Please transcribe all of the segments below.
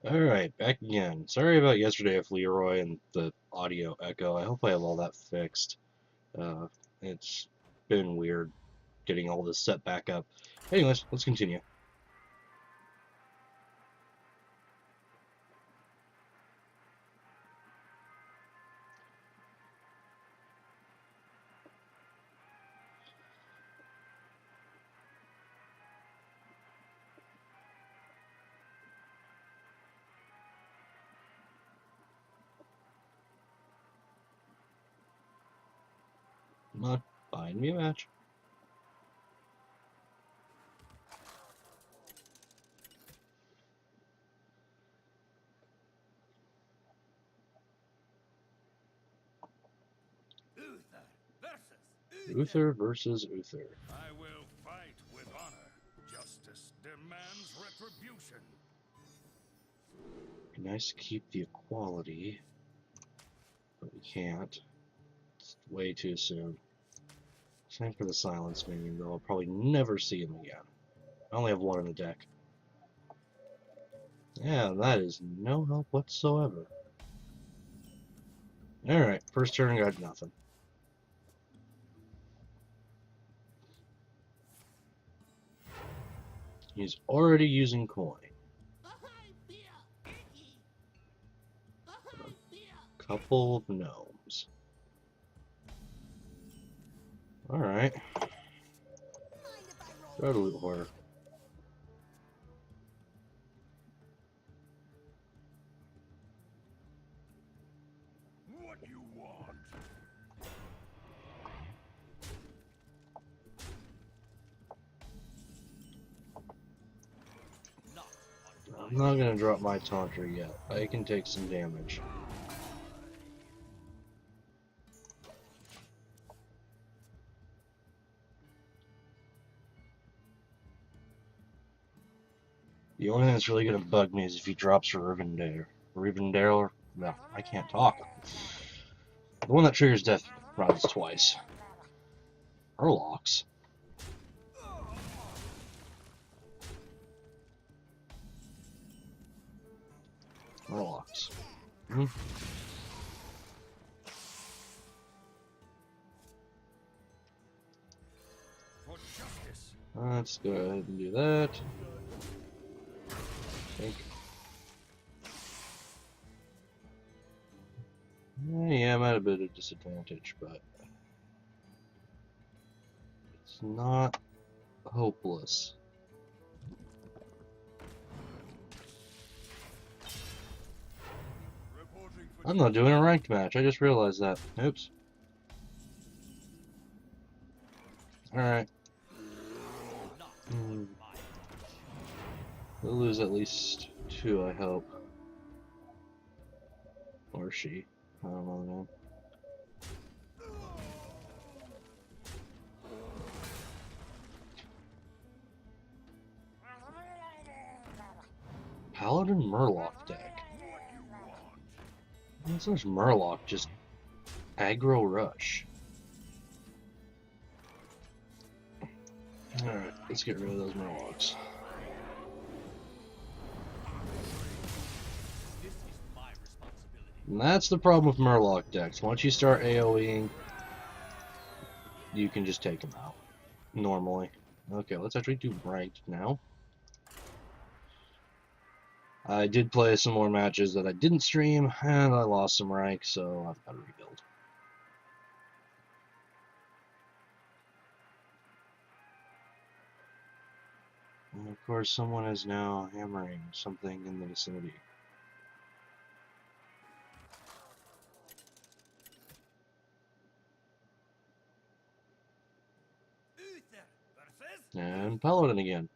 Alright, back again. Sorry about yesterday with Leroy and the audio echo. I hope I have all that fixed. Uh, it's been weird getting all this set back up. Anyways, let's continue. Come on, find me a match. Uther versus Uther. I will fight with honor. Justice demands retribution. Be nice to keep the equality, but we can't. It's way too soon. Same for the silence minion, though I'll probably never see him again. I only have one in the deck. Yeah, that is no help whatsoever. Alright, first turn got nothing. He's already using coin. Couple of gnomes. Alright. Try to loot horror. What you want? I'm not gonna drop my taunter yet. I can take some damage. The only thing that's really gonna bug me is if he drops Rivendare. Rivendare? No, I can't talk. The one that triggers death runs twice. Murlocs. Murlocs. Hmm. For justice. Let's go ahead and do that. Think. Yeah, I'm at a bit of disadvantage, but it's not hopeless. I'm not doing a ranked match. I just realized that. Oops. Alright. We'll lose at least 2, I hope. Or she. I don't know the name. Paladin Murloc deck. What's this Murloc? Just aggro rush. Alright, let's get rid of those Murlocs. And that's the problem with Murloc decks. Once you start AoEing, you can just take them out. Normally. Okay, let's actually do ranked now. I did play some more matches that I didn't stream, and I lost some rank, so I've got to rebuild. And of course, someone is now hammering something in the vicinity. And Paladin again.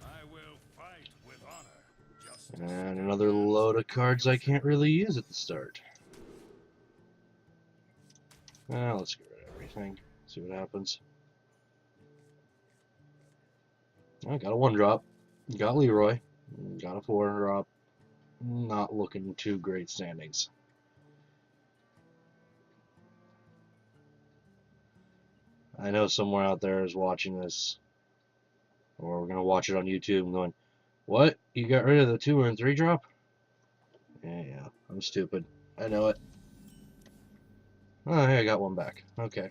I will fight with honor. Justice And another load of cards I can't really use at the start. Let's get rid of everything. See what happens. I got a 1-drop. Got Leroy. Got a 4-drop. Not looking too great standings. I know somewhere out there is watching this, or we're gonna watch it on YouTube and going, "What? You got rid of the 2 and 3-drop? Yeah, I'm stupid. I know it. Oh, hey, I got one back. Okay.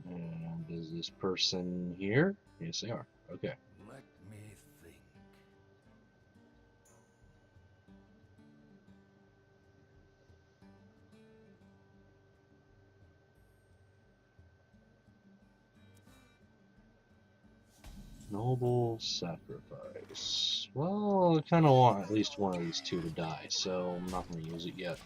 And is this person here? Yes, they are. Okay. Let me think. Noble sacrifice. Well, I kind of want at least one of these two to die, so I'm not going to use it yet.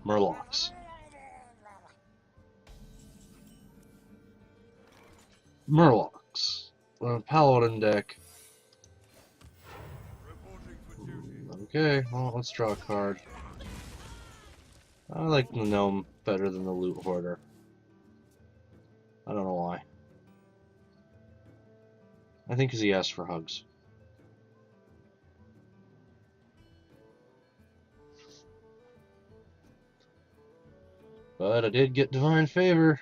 Murlocs. Murlocs. Paladin deck. Reporting for duty. Okay, well, let's draw a card. I like the gnome better than the loot hoarder. I don't know why. I think because he asked for hugs. But I did get Divine Favor.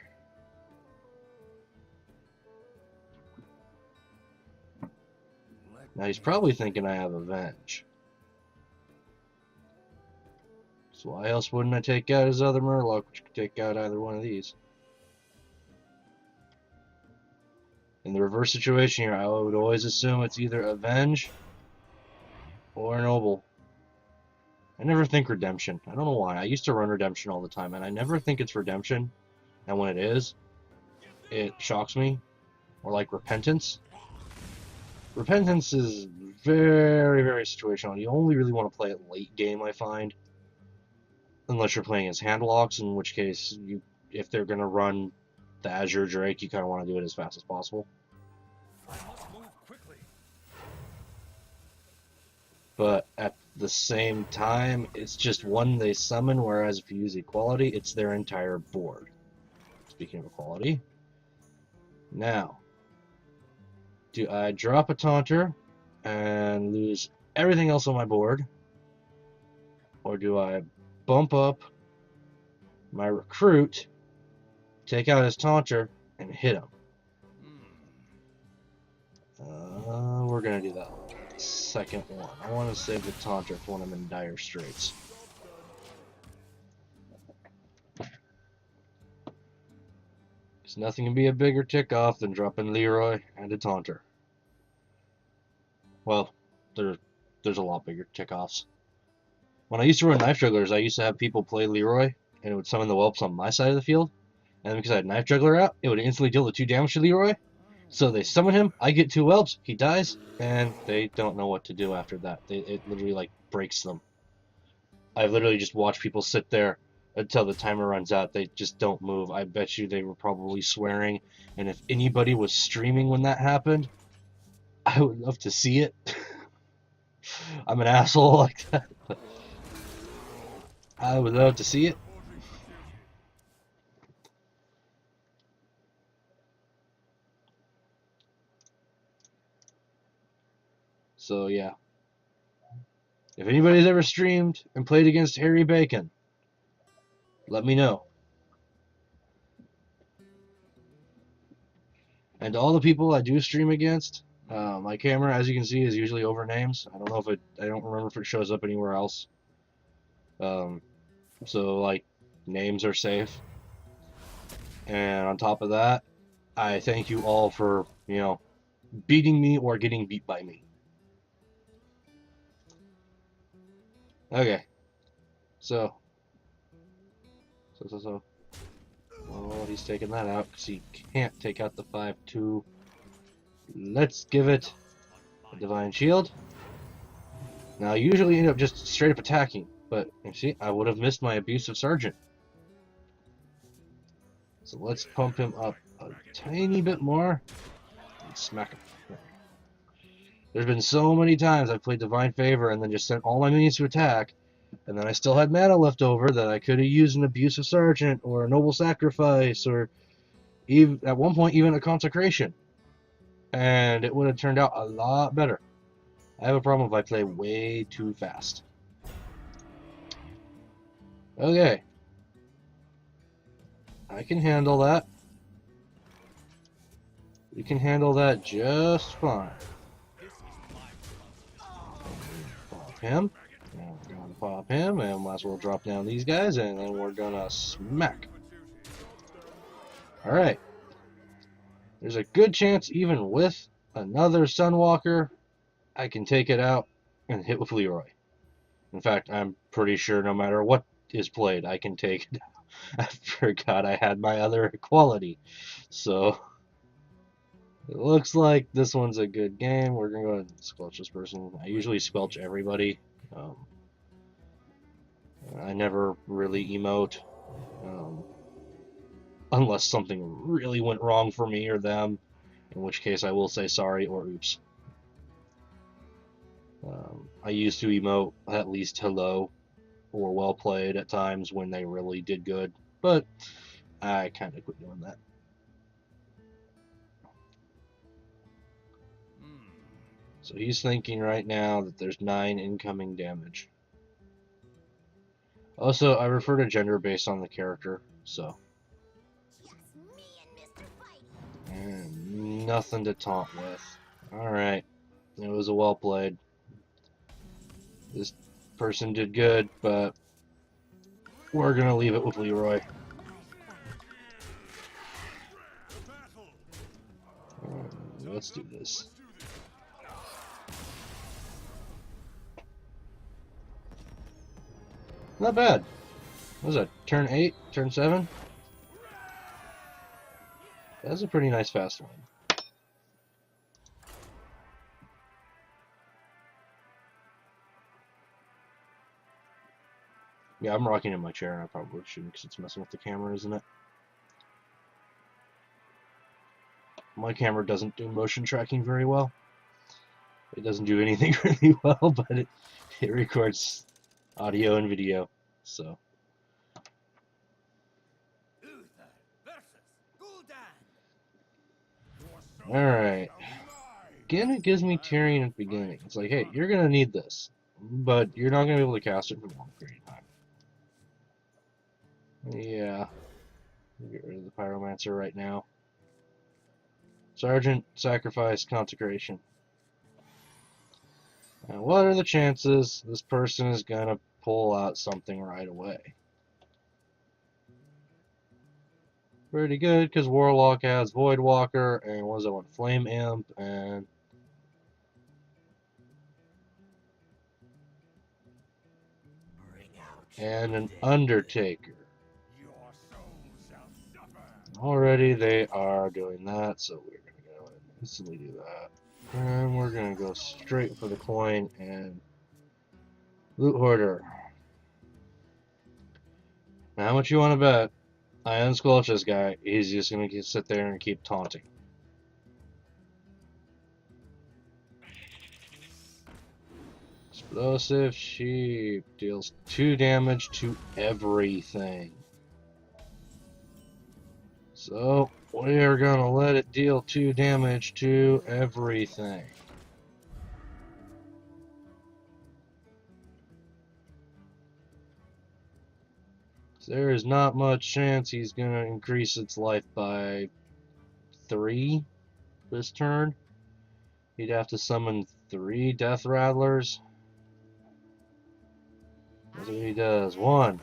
Now he's probably thinking I have Avenge. So why else wouldn't I take out his other Murloc, which could take out either one of these? In the reverse situation here, I would always assume it's either Avenge or Noble. I never think Redemption. I don't know why. I used to run Redemption all the time, and I never think it's Redemption. And when it is, it shocks me. Or like Repentance. Repentance is very, very situational. You only really want to play it late game, I find. Unless you're playing as Handlocks, in which case, if they're going to run the Azure Drake, you kind of want to do it as fast as possible. I must move quickly. But at the same time, it's just one they summon, whereas if you use Equality, it's their entire board. Speaking of Equality. Now, do I drop a Taunter and lose everything else on my board? Or do I bump up my Recruit, take out his Taunter, and hit him? We're going to do that second one. I want to save the Taunter for when I'm in dire straits. Because nothing can be a bigger tick-off than dropping Leroy and a Taunter. Well, there's a lot bigger tick-offs. When I used to run Knife Jugglers, I used to have people play Leroy, and it would summon the whelps on my side of the field. And because I had Knife Juggler out, it would instantly deal the 2 damage to Leroy. So they summon him, I get 2 whelps, he dies, and they don't know what to do after that. It literally like breaks them. I've literally just watched people sit there until the timer runs out. They just don't move. I bet you they were probably swearing, and if anybody was streaming when that happened, I would love to see it. I'm an asshole like that, but I would love to see it. So yeah, if anybody's ever streamed and played against Harry Bacon, let me know. And to all the people I do stream against, my camera, as you can see, is usually over names. I don't know if I don't remember if it shows up anywhere else. So like, names are safe. And on top of that, I thank you all for, beating me or getting beat by me. Okay. So. Well, he's taking that out because he can't take out the 5-2. Let's give it a Divine Shield. Now, I usually end up just straight up attacking, but you see, I would have missed my Abusive Sergeant. So let's pump him up a tiny bit more and smack him. There's been so many times I've played Divine Favor and then just sent all my minions to attack, and then I still had mana left over that I could have used an Abusive Sergeant or a Noble Sacrifice or even at one point even a Consecration, and it would have turned out a lot better. I have a problem if I play way too fast. Okay. I can handle that. We can handle that just fine. Pop him. And we're gonna pop him, and might as well drop down these guys, and then we're gonna smack. Alright. There's a good chance, even with another Sunwalker, I can take it out and hit with Leroy. In fact, I'm pretty sure no matter what is played, I can take it out. I forgot I had my other quality. So, it looks like this one's a good game. We're going to go ahead and squelch this person. I usually squelch everybody. I never really emote. Unless something really went wrong for me or them. In which case I will say sorry or oops. I used to emote at least hello or well played at times when they really did good. But I kind of quit doing that. So he's thinking right now that there's 9 incoming damage. Also, I refer to gender based on the character, so. And nothing to taunt with. Alright. It was a well played. This person did good, but we're gonna leave it with Leroy. Let's do this. Not bad. What was that? Turn 8? Turn 7? That's a pretty nice fast one. Yeah, I'm rocking in my chair, and I probably shouldn't because it's messing with the camera, isn't it? My camera doesn't do motion tracking very well. It doesn't do anything really well, but it records audio and video, so. Alright. Again, it gives me Tyrion at the beginning. It's like, hey, you're gonna need this, but you're not gonna be able to cast it for a long period of time. Yeah. Get rid of the Pyromancer right now. Sergeant, sacrifice, consecration. Now, what are the chances this person is gonna pull out something right away? Pretty good, because Warlock has Voidwalker, and what was that one? Flame Imp, and an Undertaker. Already they are doing that, so we're going to go and instantly do that. And we're going to go straight for the coin and Loot Hoarder. Now, how much you want to bet? I unsquelch this guy. He's just going to sit there and keep taunting. Explosive Sheep deals 2 damage to everything. So, we are going to let it deal 2 damage to everything. There is not much chance he's going to increase its life by 3 this turn. He'd have to summon 3 Death Rattlers. That's what he does. 1.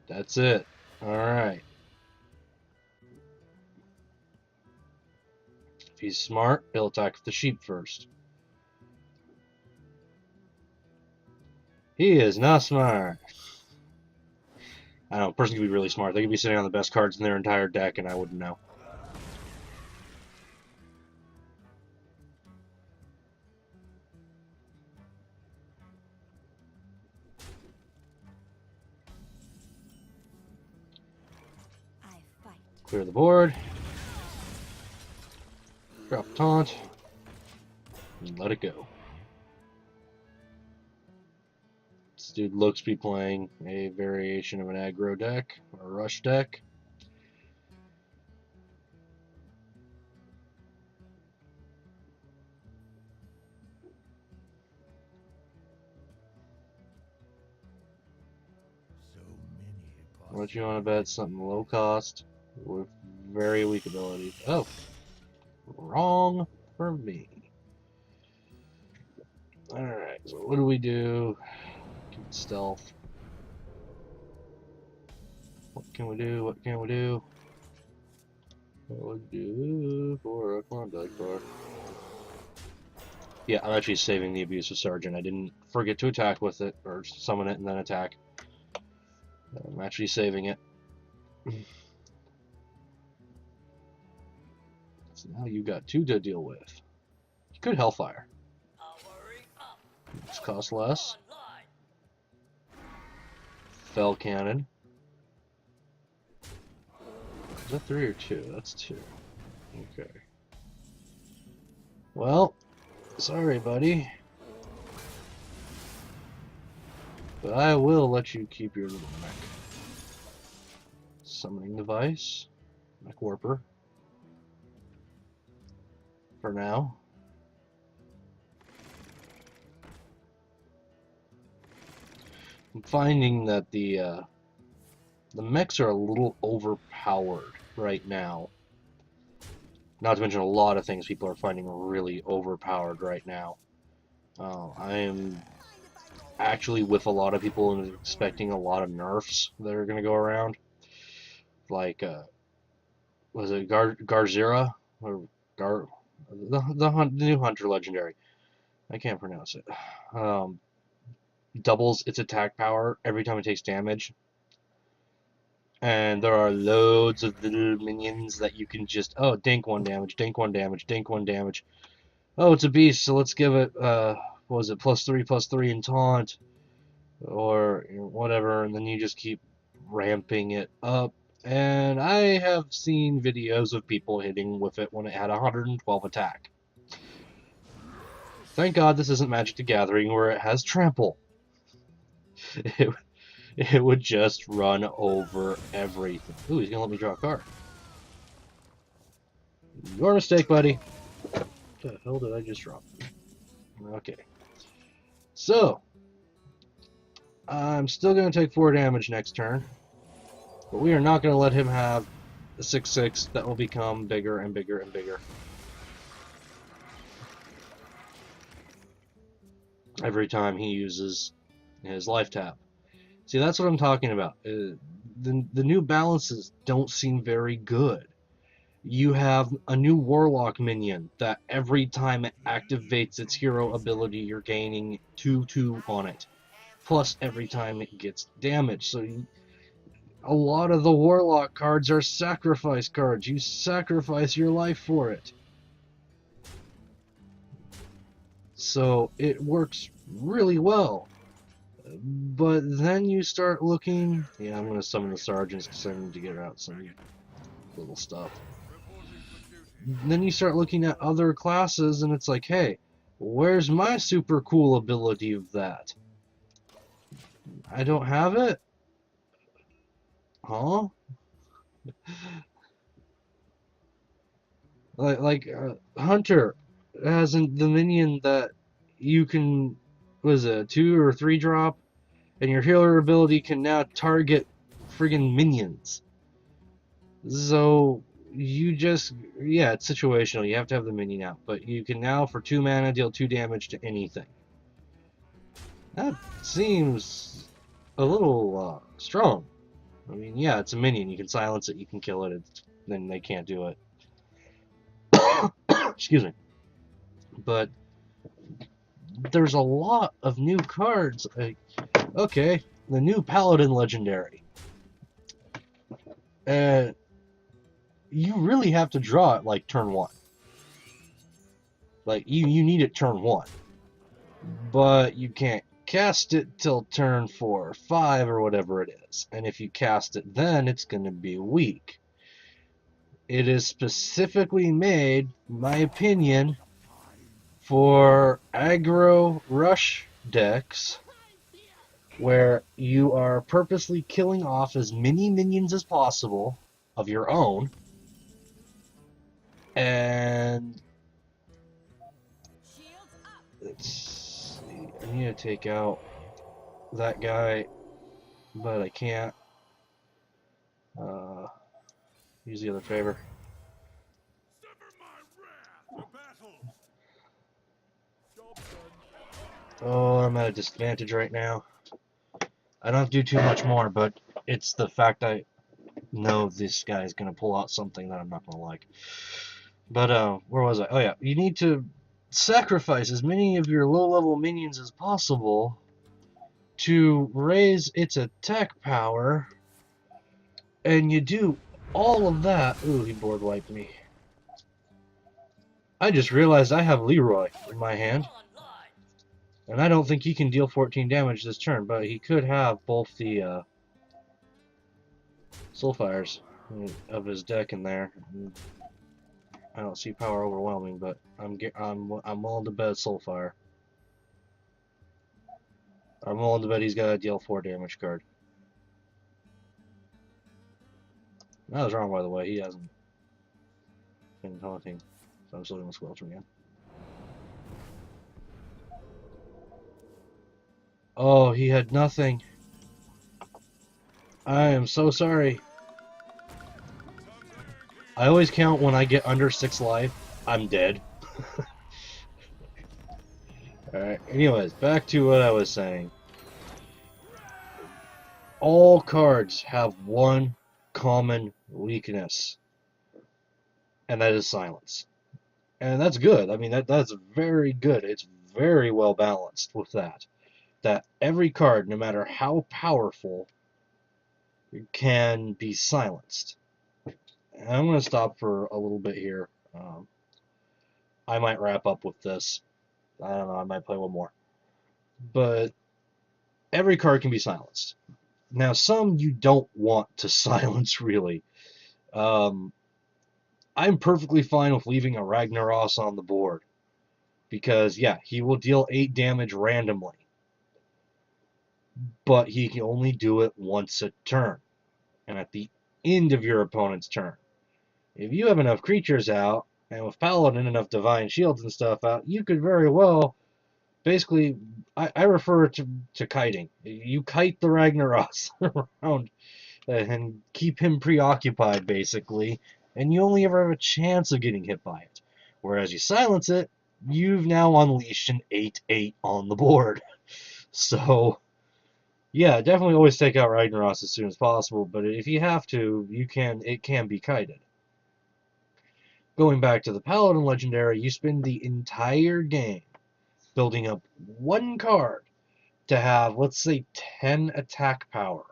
That's it. Alright. If he's smart, he'll attack with the sheep first. He is not smart. I don't know, a person could be really smart. They could be sitting on the best cards in their entire deck and I wouldn't know. Clear the board. Drop taunt. And let it go. This dude looks to be playing a variation of an aggro deck, or a rush deck. What you want to bet? Something low cost with very weak abilities. Oh, wrong for me. Alright, so what do we do? Keep stealth. What can we do? What can we do? What would we do for a Klondike bar? Yeah, I'm actually saving the Abusive Sergeant. I didn't forget to attack with it, or summon it and then attack. I'm actually saving it. So now you got two to deal with. You could Hellfire. It's cost less. Fell Cannon. Is that 3 or 2? That's 2. Okay. Well, sorry, buddy. But I will let you keep your little mech. Summoning device. Mech Warper. For now. I'm finding that the mechs are a little overpowered right now. Not to mention a lot of things people are finding really overpowered right now. I am actually with a lot of people expecting a lot of nerfs that are going to go around. Like, was it Garzira? Or the new Hunter Legendary. I can't pronounce it. Doubles its attack power every time it takes damage. And there are loads of little minions that you can just, oh, dink 1 damage, dink 1 damage, dink 1 damage. Oh, it's a beast, so let's give it, what was it, +3/+3 in taunt, or whatever, and then you just keep ramping it up. And I have seen videos of people hitting with it when it had 112 attack. Thank God this isn't Magic the Gathering where it has trample. It would just run over everything. Ooh, he's gonna let me draw a card. Your mistake, buddy. What the hell did I just drop? Okay. So, I'm still gonna take 4 damage next turn. But we are not gonna let him have a 6/6 that will become bigger and bigger and bigger. Every time he uses his life tap. See, that's what I'm talking about. The new balances don't seem very good. You have a new Warlock minion that every time it activates its hero ability, you're gaining 2/2 on it. Plus, every time it gets damaged. So, a lot of the Warlock cards are sacrifice cards. You sacrifice your life for it. So, it works really well. But then you start looking... Yeah, I'm going to summon the sergeants because I need to get out some little stuff. Then you start looking at other classes and it's like, hey, where's my super cool ability of that? I don't have it? Huh? Hunter has the minion that you can... Was it a 2 or 3 drop? And your healer ability can now target friggin' minions. So you just, yeah, it's situational. You have to have the minion out, but you can now for 2 mana deal 2 damage to anything. That seems a little strong. I mean, yeah, it's a minion. You can silence it, you can kill it, then they can't do it. Excuse me. But there's a lot of new cards. Okay, the new Paladin Legendary. You really have to draw it like turn 1. Like, you need it turn 1. But you can't cast it till turn 4 or 5 or whatever it is. And if you cast it then, it's going to be weak. It is specifically made, in my opinion, for aggro rush decks where you are purposely killing off as many minions as possible of your own, and let's see, I need to take out that guy, but I can't. Use the other favor. Sever my wrath for battle. Oh, I'm at a disadvantage right now. I don't have to do too much more, but it's the fact I know this guy is going to pull out something that I'm not going to like. But, where was I? Oh, yeah. You need to sacrifice as many of your low-level minions as possible to raise its attack power, and you do all of that. Ooh, he board wiped me. I just realized I have Leroy in my hand, and I don't think he can deal 14 damage this turn, but he could have both the Soulfires of his deck in there. I don't see power overwhelming, but I'm willing to bet Soulfire. I'm willing to bet he's got a deal 4 damage card. I was wrong, by the way. He hasn't been taunting, so I'm still going to Squelch again. Oh, he had nothing. I am so sorry. I always count when I get under 6 life. I'm dead. Alright, anyways, back to what I was saying. All cards have one common weakness, and that is silence. And that's good. I mean, that's very good. It's very well balanced with that. That every card, no matter how powerful, can be silenced. And I'm going to stop for a little bit here. I might wrap up with this. I don't know, I might play one more. But every card can be silenced. Now, some you don't want to silence, really. I'm perfectly fine with leaving a Ragnaros on the board. Because, yeah, he will deal 8 damage randomly. But he can only do it once a turn. And at the end of your opponent's turn. If you have enough creatures out, and with Paladin enough Divine Shields and stuff out, you could very well, basically, I refer to kiting. You kite the Ragnaros around and keep him preoccupied, basically, and you only ever have a chance of getting hit by it. Whereas you silence it, you've now unleashed an 8/8 on the board. So, yeah, definitely always take out Ragnaros as soon as possible, but if you have to, it can be kited. Going back to the Paladin Legendary, you spend the entire game building up one card to have, let's say, 10 attack power.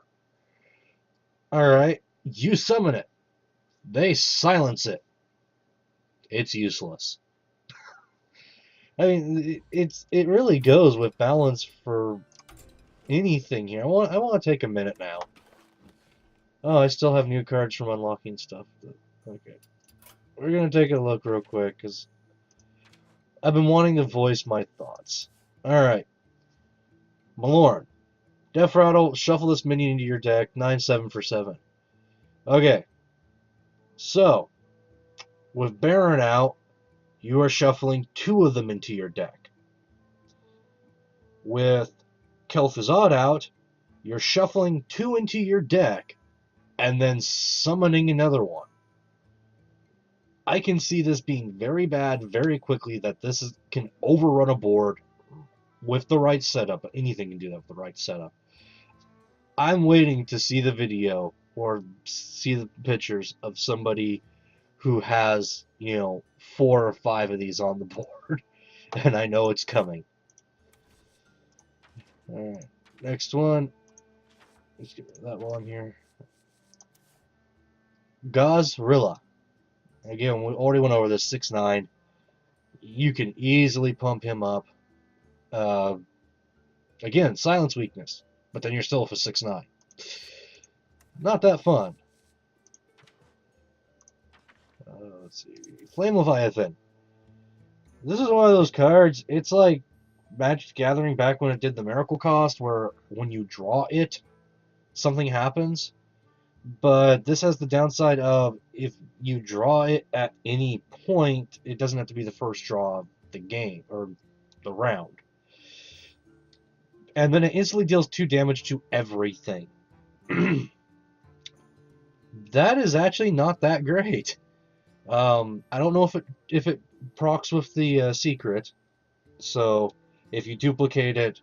Alright, you summon it. They silence it. It's useless. I mean, it really goes with balance for anything here. I want to take a minute now. Oh, I still have new cards from unlocking stuff. Okay. We're going to take a look real quick, because I've been wanting to voice my thoughts. Alright. Malorn. Death Rattle, shuffle this minion into your deck, 9/7 for 7. Okay. So, with Baron out, you are shuffling 2 of them into your deck. With Kel'Thuzad out, you're shuffling 2 into your deck, and then summoning another one. I can see this being very bad very quickly, that can overrun a board with the right setup. Anything can do that with the right setup. I'm waiting to see the video or see the pictures of somebody who has, 4 or 5 of these on the board, and I know it's coming. Alright, next one. Let's get rid of that while I'm here. Gazrilla. Again, we already went over this, 6/9. You can easily pump him up. Again, silence weakness, but then you're still with a 6/9. Not that fun. let's see. Flame Leviathan. This is one of those cards. It's like Magic the Gathering back when it did the Miracle Cost, where when you draw it, something happens. But this has the downside of if you draw it at any point, it doesn't have to be the first draw of the game or the round. And then it instantly deals 2 damage to everything. That is actually not that great. I don't know if it procs with the secret. So if you duplicate it,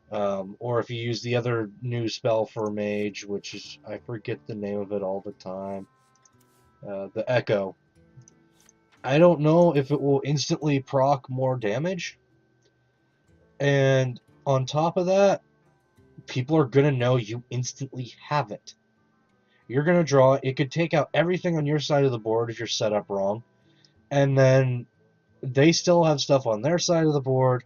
or if you use the other new spell for mage, which is I forget the name of it all the time, the Echo. I don't know if it will instantly proc more damage. And on top of that, people are gonna know you instantly have it. You're gonna draw. It could take out everything on your side of the board if you're set up wrong, and then they still have stuff on their side of the board,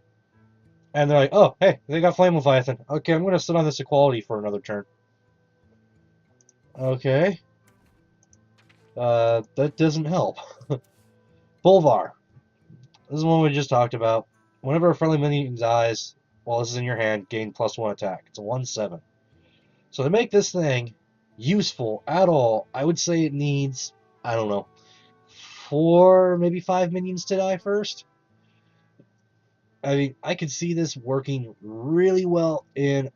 and they're like, "Oh, hey, they got Flame Leviathan. Okay, I'm gonna sit on this equality for another turn." Okay, that doesn't help. Bolvar. This is one we just talked about. Whenever a friendly minion dies while this is in your hand, gain +1 attack. It's a 1/7. So to make this thing useful at all, I would say it needs, I don't know, 4, maybe 5 minions to die first. I mean, I could see this working really well in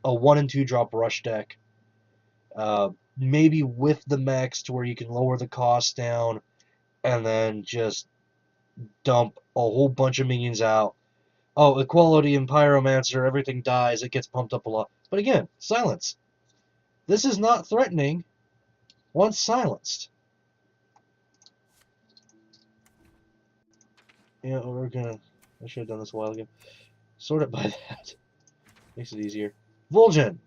a 1 and 2 drop rush deck. Maybe with the mechs to where you can lower the cost down and then just dump a whole bunch of minions out. Oh, equality and pyromancer, everything dies, it gets pumped up a lot. But again, silence. This is not threatening once silenced. Yeah, we're gonna. I should have done this a while ago. Sort it by that. Makes it easier. Vol'jin.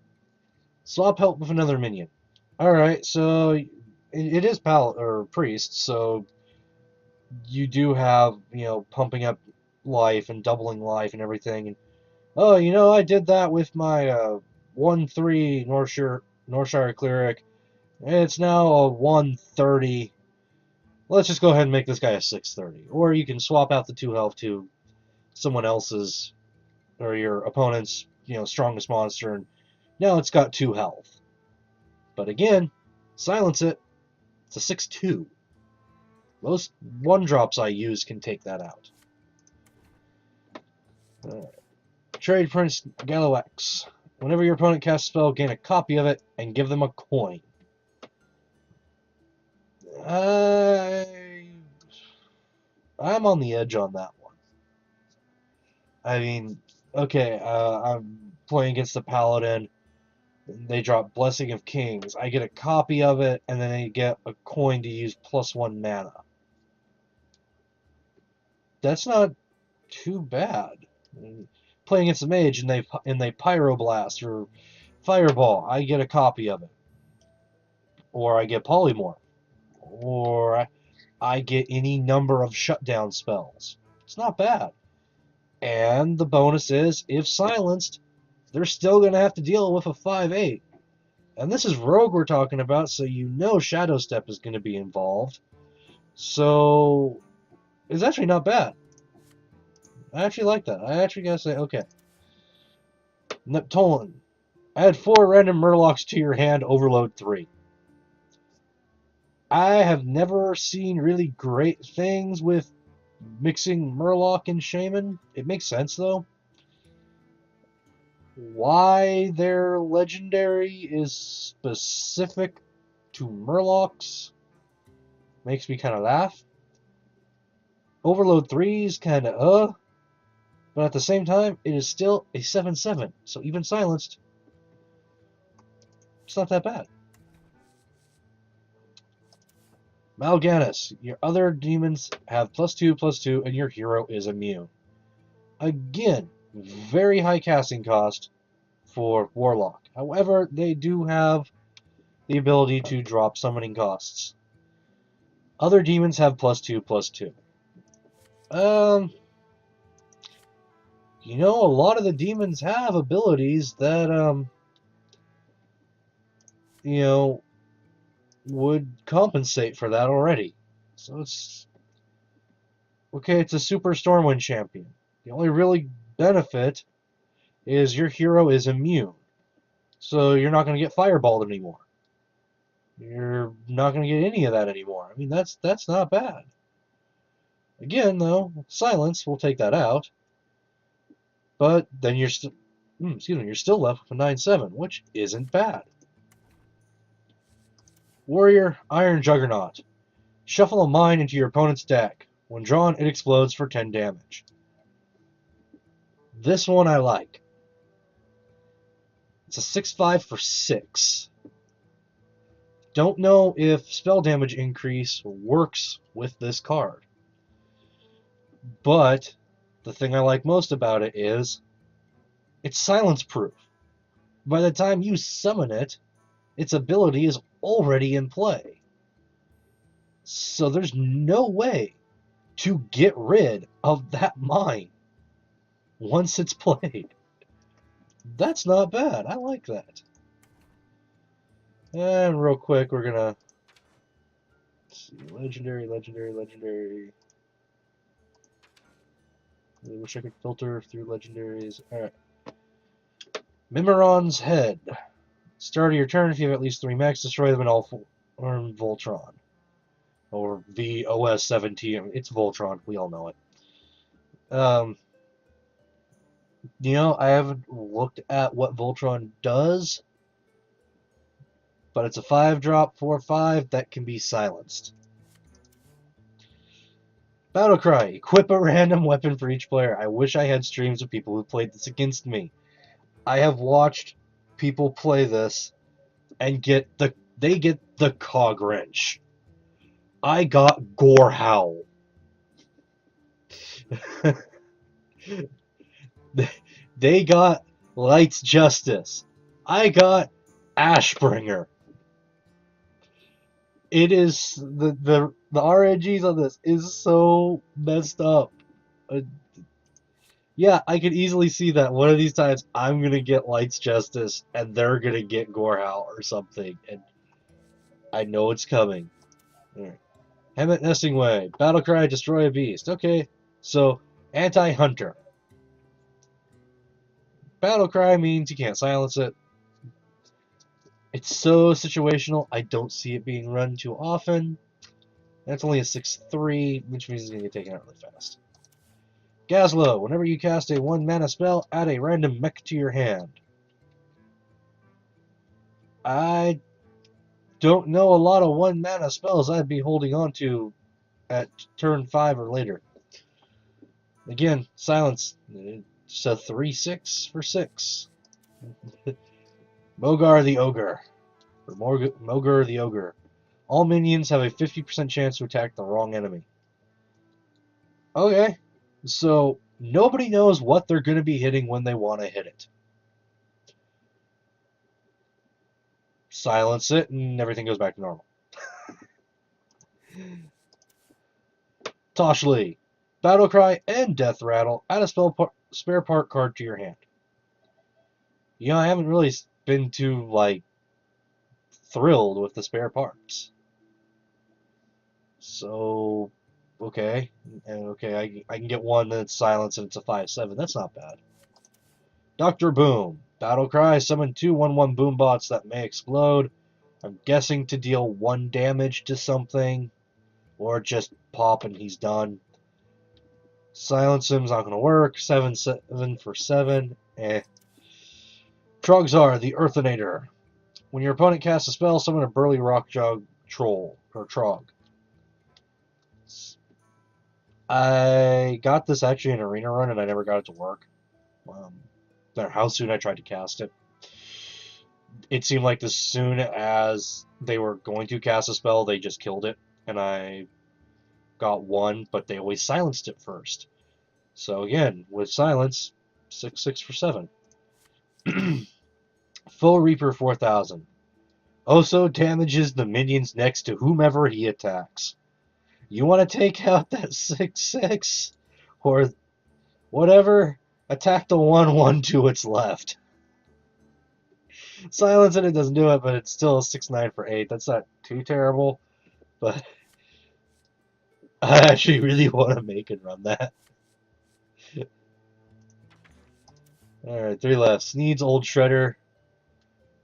Swap help with another minion. Alright, so it is Paladin or Priest, so you do have, pumping up life and doubling life and everything. And oh, I did that with my 1/3 Northshire Cleric. It's now a 1/30. Let's just go ahead and make this guy a 6/30. Or you can swap out the 2 health to someone else's or your opponent's, strongest monster, and now it's got 2 health. But again, silence it. It's a 6/2. Most 1-drops I use can take that out. Trade Prince Galawax. Whenever your opponent casts a spell, gain a copy of it and give them a coin. I'm on the edge on that one. I mean, okay, I'm playing against the Paladin. They drop Blessing of Kings. I get a copy of it, and then I get a coin to use +1 mana. That's not too bad. Playing against a mage, and they Pyroblast or Fireball. I get a copy of it, or I get Polymorph, or I get any number of shutdown spells. It's not bad. And the bonus is, if silenced, they're still going to have to deal with a 5/8. And this is Rogue we're talking about, so Shadow Step is going to be involved. So, it's actually not bad. I actually like that. I actually gotta say, okay. Neptulin. Add 4 random Murlocs to your hand, overload 3. I have never seen really great things with mixing Murloc and Shaman. It makes sense, though. Why their legendary is specific to Murlocs makes me kind of laugh. Overload 3 is kind of but at the same time, it is still a 7/7, so even silenced, it's not that bad. Mal'Ganis. Your other demons have +2/+2, and your hero is immune. Again, very high casting cost for Warlock. However, they do have the ability to drop summoning costs. Other demons have +2/+2. A lot of the demons have abilities that, would compensate for that already. So it's okay, it's a super Stormwind champion. The only really benefit is your hero is immune. So you're not going to get fireballed anymore. You're not going to get any of that anymore. I mean, that's not bad. Again, though, silence will take that out. But then you're still, excuse me, you're still left with a 9/7, which isn't bad. Warrior, Iron Juggernaut. Shuffle a mine into your opponent's deck. When drawn, it explodes for 10 damage. This one I like. It's a 6/5 for 6. Don't know if spell damage increase works with this card. But the thing I like most about it is it's silence proof. By the time you summon it, its ability is already in play. So there's no way to get rid of that mine once it's played. That's not bad. I like that. And real quick, we're gonna see legendary. I wish I could filter through legendaries. Alright. Mimiron's Head. Start of your turn, if you have at least 3 mechs, destroy them in all form Voltron. Or VOS17. It's Voltron. We all know it. I haven't looked at what Voltron does, but it's a 5-drop, 4/5 that can be silenced. Battlecry. Equip a random weapon for each player. I wish I had streams of people who played this against me. I have watched people play this and they get the cog wrench. I got Gore Howl. They got Light's Justice. I got Ashbringer. It is the RNGs on this is so messed up. Yeah, I could easily see that one of these times I'm gonna get Light's Justice and they're gonna get Gorehowl or something, and I know it's coming. Alright. Hemet Nesting Way. Battlecry, destroy a beast. Okay, so anti-hunter. Battlecry means you can't silence it. It's so situational, I don't see it being run too often. That's only a 6/3, which means it's going to get taken out really fast. Gazlo, whenever you cast a 1-mana spell, add a random mech to your hand. I don't know a lot of 1-mana spells I'd be holding on to at turn 5 or later. Again, silence. It's a 3/6 for 6. Mogar the Ogre. Or Mogar the Ogre. All minions have a 50% chance to attack the wrong enemy. Okay, so nobody knows what they're going to be hitting when they want to hit it. Silence it, and everything goes back to normal. Toshli. Battlecry and Death Rattle. Add a spare part card to your hand. I haven't really been too, thrilled with the spare parts. So, okay. And okay, I can get one that's silenced and it's a 5/7. That's not bad. Dr. Boom. Battlecry. Summon 2 1/1 boom bots that may explode. I'm guessing to deal 1 damage to something. Or just pop and he's done. Silence him's not going to work. 7/7 for 7. Trogzar, the Earthinator. When your opponent casts a spell, summon a burly rock jog troll, or Trog. I got this actually in Arena Run and I never got it to work. No matter how soon I tried to cast it. It seemed like as soon as they were going to cast a spell, they just killed it. And I got 1, but they always silenced it first. So again, with silence, 6/6 for 7. Full Reaper 4000. Also damages the minions next to whomever he attacks. You want to take out that 6/6 or whatever? Attack the 1/1 to its left. Silence it doesn't do it, but it's still a 6/9 for 8. That's not too terrible, but I actually really want to make and run that. Alright, 3 left. Needs Old Shredder.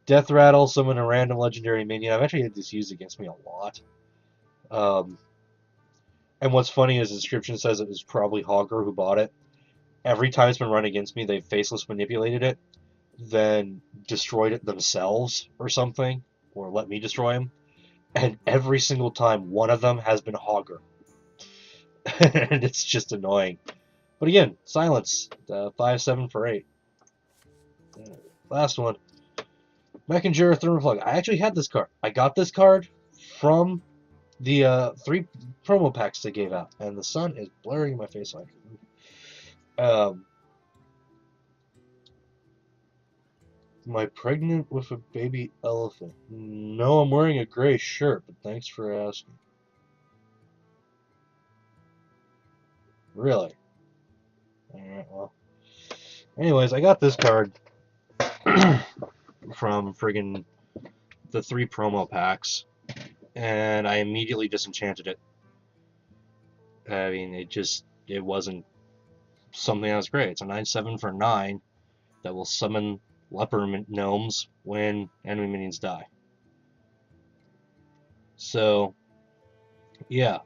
Death Rattle, summon a random legendary minion. I've actually had this used against me a lot. Um, and what's funny is the description says it was probably Hogger who bought it. Every time it's been run against me, they've faceless manipulated it, then destroyed it themselves or something, or let me destroy them. And every single time, one of them has been Hogger. And it's just annoying. But again, silence. 5-7 for 8. Last one. Messenger Thermoflug. I actually had this card. I got this card from the 3 promo packs they gave out, and the sun is blaring in my face. Um, am I pregnant with a baby elephant? No, I'm wearing a gray shirt, but thanks for asking. Really? Alright, well. Anyways, I got this card from friggin' the 3 promo packs, and I immediately disenchanted it. I mean, it wasn't something that was great. It's a 9/7 for 9 that will summon leper gnomes when enemy minions die. So, yeah,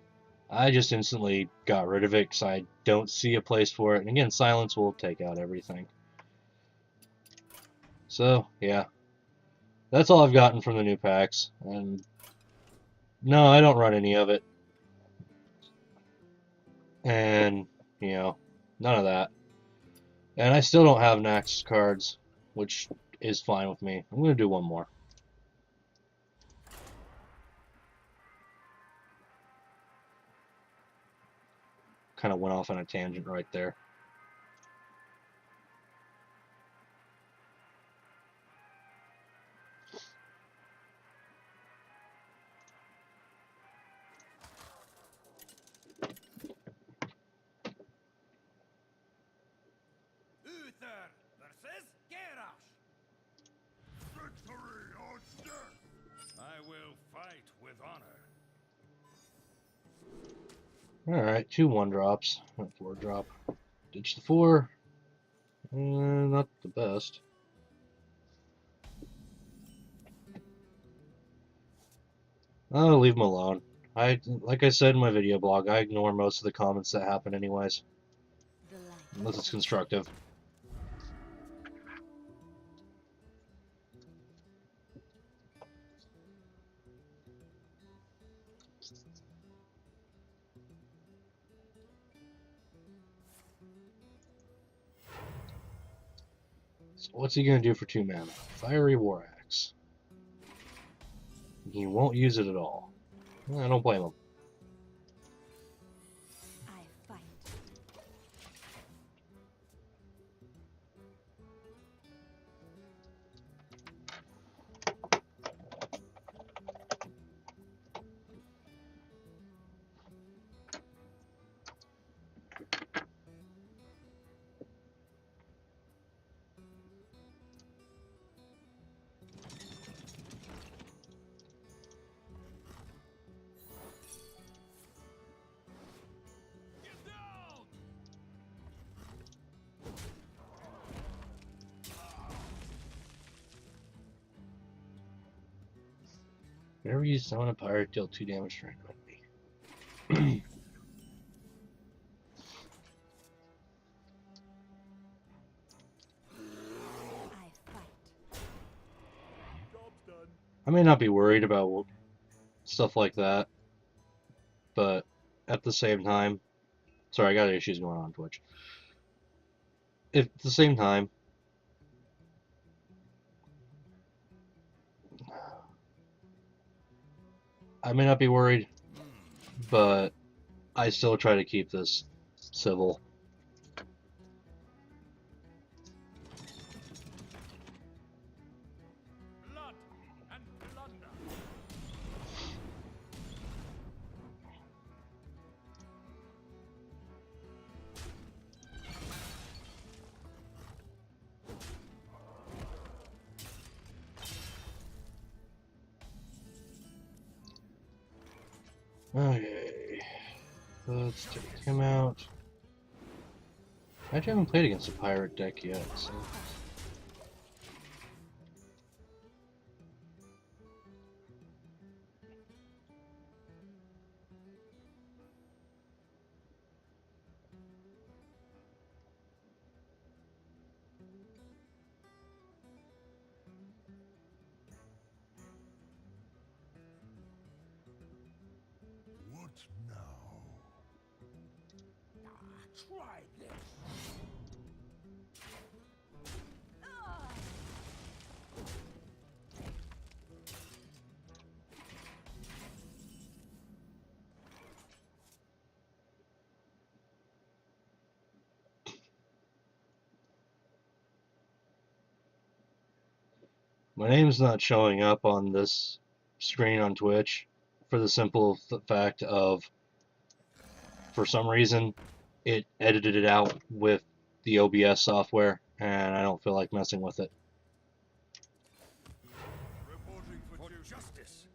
I just instantly got rid of it because I don't see a place for it. And again, silence will take out everything. So, yeah, that's all I've gotten from the new packs. And no, I don't run any of it. And, none of that. And I still don't have Nax cards, which is fine with me. I'm going to do one more. Kind of went off on a tangent right there. Uther versus Garrosh. Victory or death. I will fight with honor. Alright, 2 1-drops. 4-drop. Ditch the 4. Not the best. I'll leave them alone. Like I said in my video blog, I ignore most of the comments that happen anyways. Unless it's constructive. So what's he gonna do for 2 mana? Fiery War Axe. He won't use it at all. I don't blame him. Whenever you summon a pirate, deal 2 damage to an enemy. I may not be worried about stuff like that, but at the same time, sorry, I got issues going on Twitch. At the same time, I may not be worried, but I still try to keep this civil. Blood and plunder. Okay. Let's take him out. I actually haven't played against a pirate deck yet, so. What now? Try this. My name's not showing up on this screen on Twitch for the simple fact of, for some reason, it edited it out with the OBS software, and I don't feel like messing with it. Reporting for justice.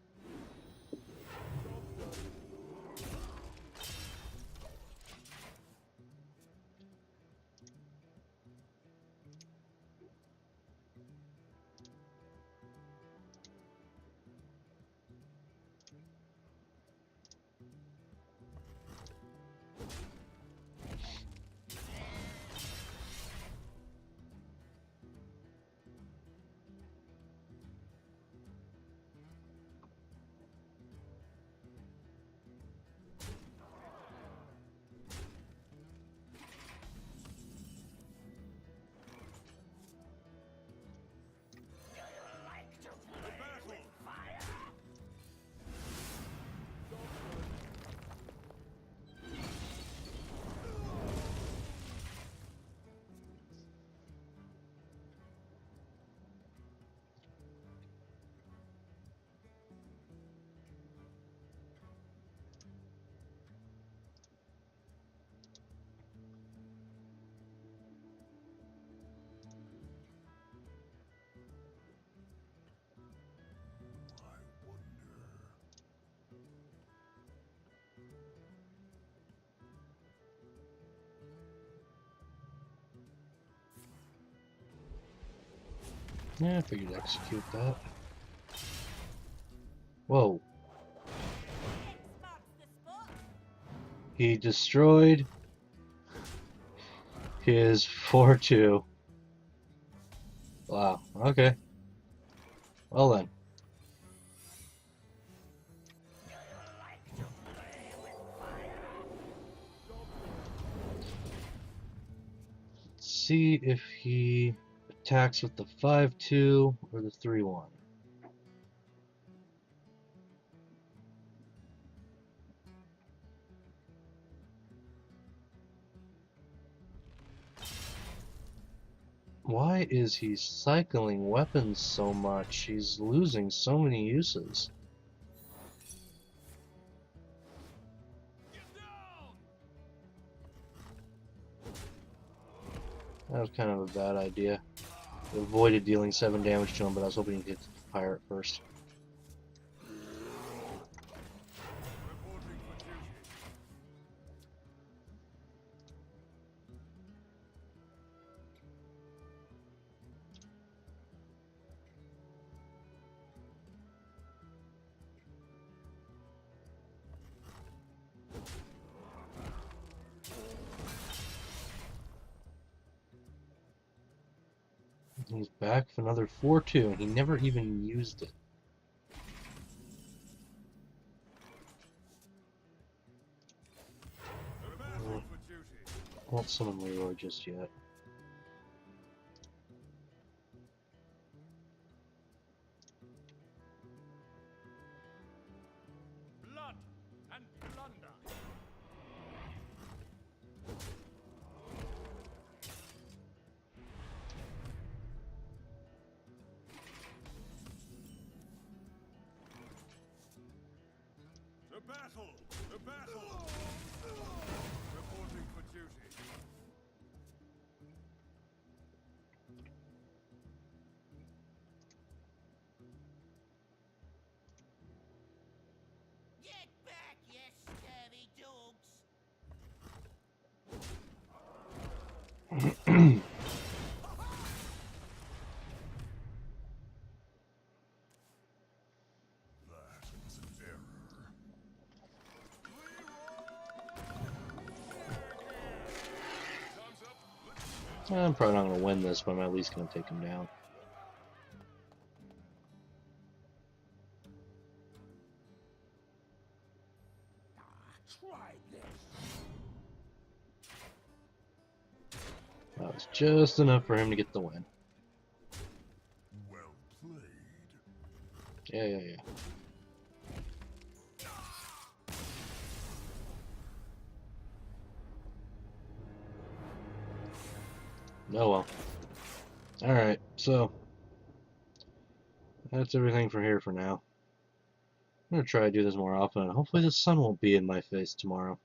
Yeah, I figured I'd execute that. Whoa. He destroyed his 4-2. Wow, okay. Well then. Let's see if he attacks with the 5-2 or the 3-1. Why is he cycling weapons so much? He's losing so many uses. That was kind of a bad idea. I avoided dealing 7 damage to him, but I was hoping he'd get to the pirate first. Reporting for duty. He's back with another 4-2, and he never even used it. Reporting for duty. I won't summon Leroy just yet. Blood and plunder. To battle! To battle! Reporting for duty. Get back, you scurvy dogs! I'm probably not going to win this, but I'm at least going to take him down. Try this. That was just enough for him to get the win. Well played. Yeah. Oh well. Alright, so that's everything for here for now. I'm going to try to do this more often, and hopefully the sun won't be in my face tomorrow.